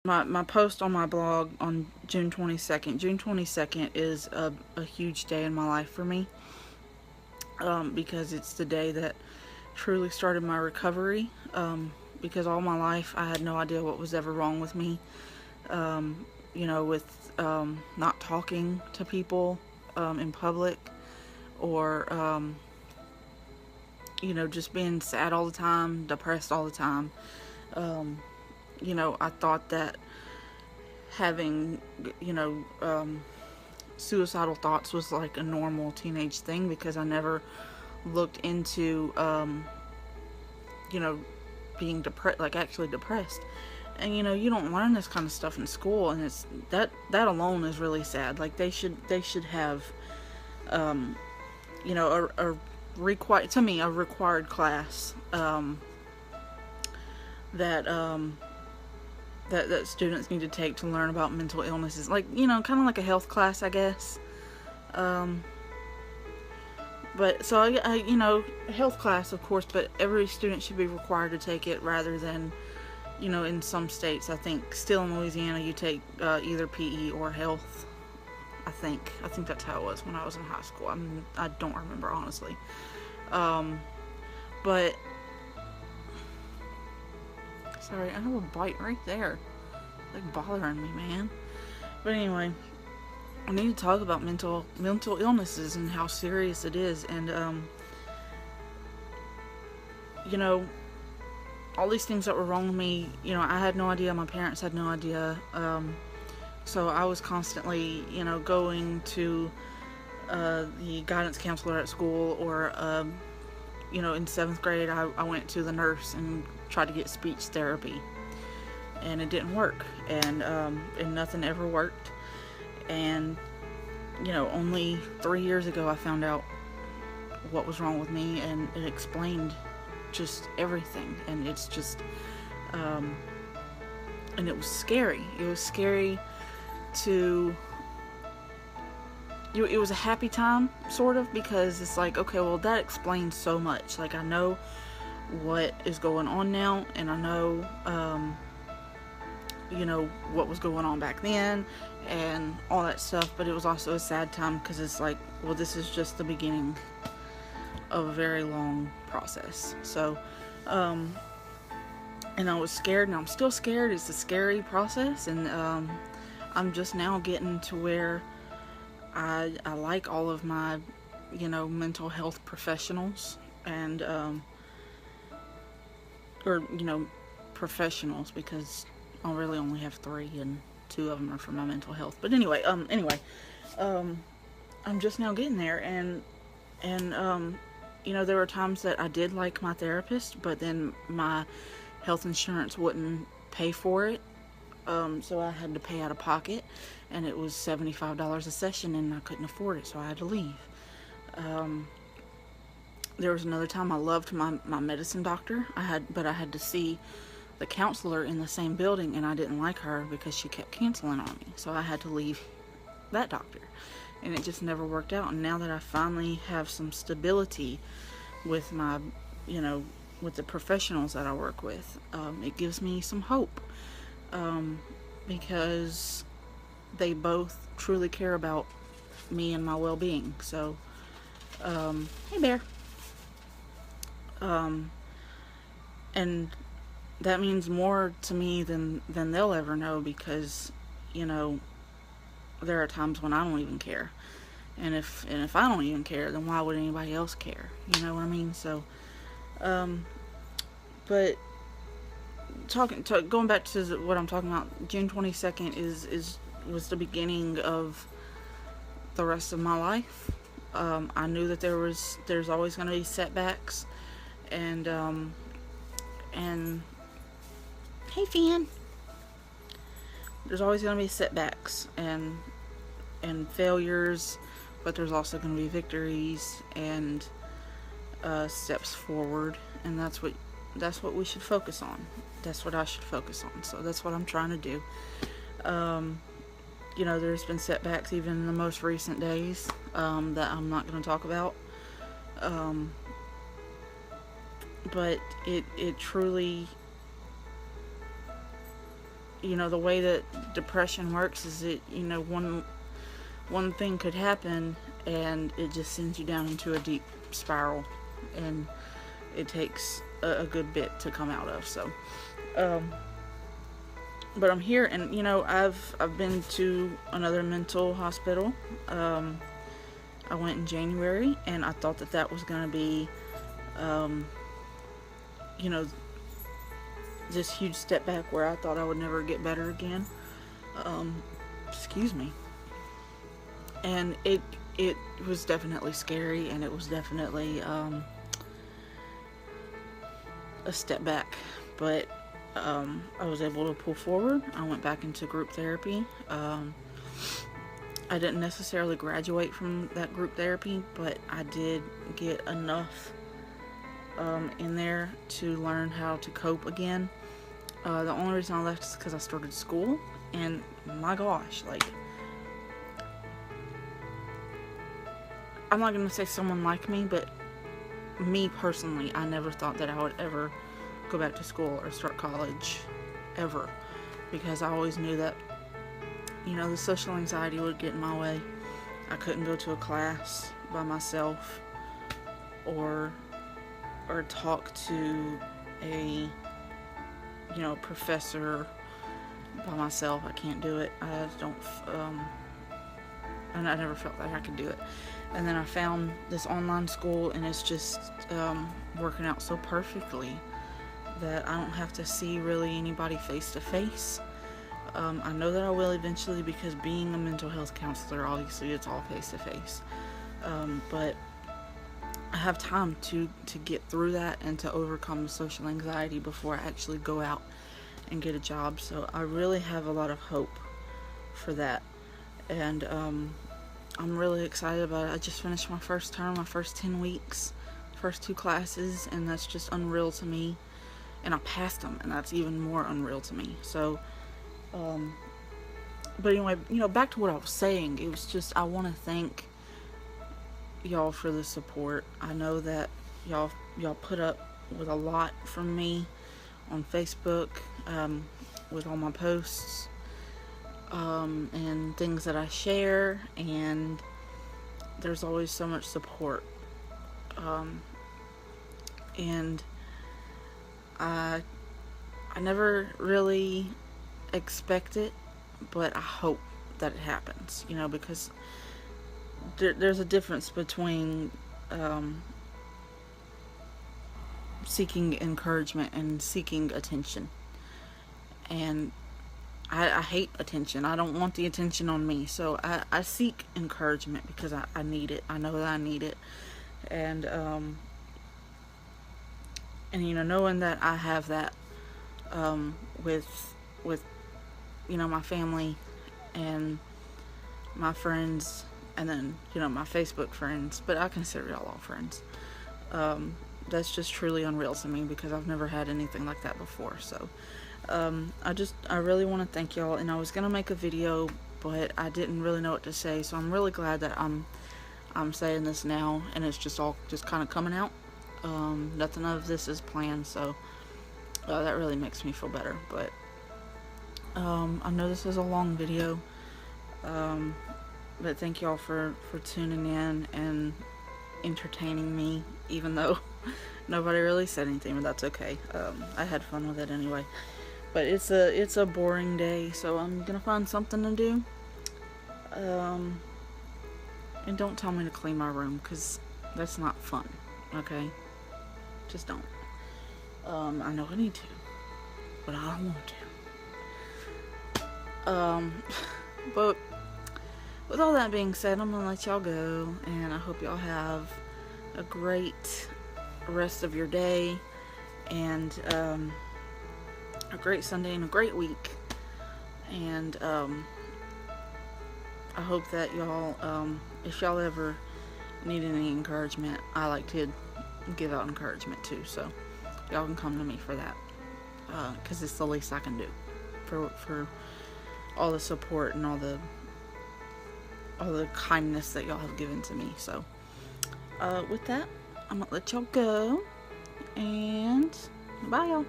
my post on my blog on June 22nd. June 22nd is a huge day in my life for me, because it's the day that truly started my recovery. Because all my life I had no idea what was ever wrong with me. With not talking to people in public, or just being sad all the time, depressed all the time. I thought that having, you know, um, suicidal thoughts was like a normal teenage thing because I never looked into, you know, being depressed, like actually depressed. And you don't learn this kind of stuff in school, and it's that alone is really sad. Like they should have, um, a required, to me, a required class, that that students need to take to learn about mental illnesses. Like, kind of like a health class, I guess. Um, but so a health class, of course, but every student should be required to take it rather than, in some states, I think, still in Louisiana, you take either PE or health. I think that's how it was when I was in high school. I don't remember, honestly. Um, but sorry, I have a bite right there, like bothering me, man. But anyway, I need to talk about mental illnesses and how serious it is, and you know, all these things that were wrong with me. I had no idea. My parents had no idea. So I was constantly, going to the guidance counselor at school, or in seventh grade, I went to the nurse and tried to get speech therapy, and it didn't work, and nothing ever worked. And only 3 years ago, I found out what was wrong with me, and it explained just everything. And it's just, and it was scary. It was scary to. It was a happy time, sort of, because it's like, okay, well, that explains so much. Like, I know what is going on now, and I know, what was going on back then, and all that stuff. But it was also a sad time because it's like, well, this is just the beginning of a very long process. So, and I was scared, and I'm still scared. It's a scary process, and I'm just now getting to where I like all of my, mental health professionals, and or professionals, because I really only have three, and two of them are for my mental health. But um, I'm just now getting there, and there were times that I did like my therapist, but then my health insurance wouldn't pay for it. So I had to pay out of pocket, and it was $75 a session, and I couldn't afford it, so I had to leave. Um, there was another time I loved my medicine doctor. But I had to see the counselor in the same building, and I didn't like her because she kept canceling on me, so I had to leave that doctor, and it just never worked out. And now that I finally have some stability with my, you know, with the professionals that I work with, it gives me some hope, um, because they both truly care about me and my well-being. So, hey bear. Um, and that means more to me than they'll ever know, because, you know, there are times when I don't even care. And if I don't even care, then why would anybody else care? You know what I mean? So, um, but going back to what I'm talking about, June 22nd is was the beginning of the rest of my life. I knew that there's always going to be setbacks, and and hey Finn, there's always going to be setbacks and failures, but there's also going to be victories and steps forward, and that's what we should focus on. That's what I should focus on. So that's what I'm trying to do. Um, there's been setbacks even in the most recent days, that I'm not going to talk about. Um, but it truly the way that depression works is that, one thing could happen and it just sends you down into a deep spiral, and it takes a good bit to come out of. So, but I'm here, and I've been to another mental hospital. I went in January, and I thought that was going to be, this huge step back where I thought I would never get better again. Excuse me. And it was definitely scary, and it was definitely a step back, but I was able to pull forward. I went back into group therapy. I didn't necessarily graduate from that group therapy, but I did get enough in there to learn how to cope again. The only reason I left is because I started school, and my gosh, like, I'm not going to say someone like me, but me personally, I never thought that I would ever go back to school or start college, ever, because I always knew that, the social anxiety would get in my way. I couldn't go to a class by myself or talk to a professor by myself. I can't do it. I don't and I never felt like I could do it. And then I found this online school, and it's just working out so perfectly that I don't have to see really anybody face to face. I know that I will eventually, because being a mental health counselor, obviously it's all face to face. But I have time to get through that and to overcome the social anxiety before I actually go out and get a job. So I really have a lot of hope for that. And I'm really excited about it. I just finished my first term, my first 10 weeks, first 2 classes, and that's just unreal to me. And I passed them, and that's even more unreal to me. So, but anyway, back to what I was saying. It was just, I want to thank y'all for the support. I know that y'all put up with a lot from me on Facebook, with all my posts, and things that I share, and there's always so much support. And I never really expect it, but I hope that it happens, because there's a difference between seeking encouragement and seeking attention. And I hate attention. I don't want the attention on me. So I seek encouragement because I need it. I know that I need it. And knowing that I have that with my family and my friends, and then my Facebook friends, but I consider y'all all friends. That's just truly unreal to me, because I've never had anything like that before. So I really want to thank y'all. And I was gonna make a video, but I didn't really know what to say, so I'm really glad that I'm saying this now, and it's just all kind of coming out. Nothing of this is planned, so that really makes me feel better. But I know this is a long video, but thank y'all for tuning in and entertaining me, even though nobody really said anything, but that's okay. I had fun with it anyway. But it's a boring day, so I'm gonna find something to do. And don't tell me to clean my room, because that's not fun, okay? Just don't. I know I need to, but I don't want to. But with all that being said, I'm gonna let y'all go, and I hope y'all have a great rest of your day, and a great Sunday and a great week. And I hope that y'all, if y'all ever need any encouragement, I like to give out encouragement too, so y'all can come to me for that, because it's the least I can do for all the support and all the kindness that y'all have given to me. So with that, I'm gonna let y'all go, and bye y'all.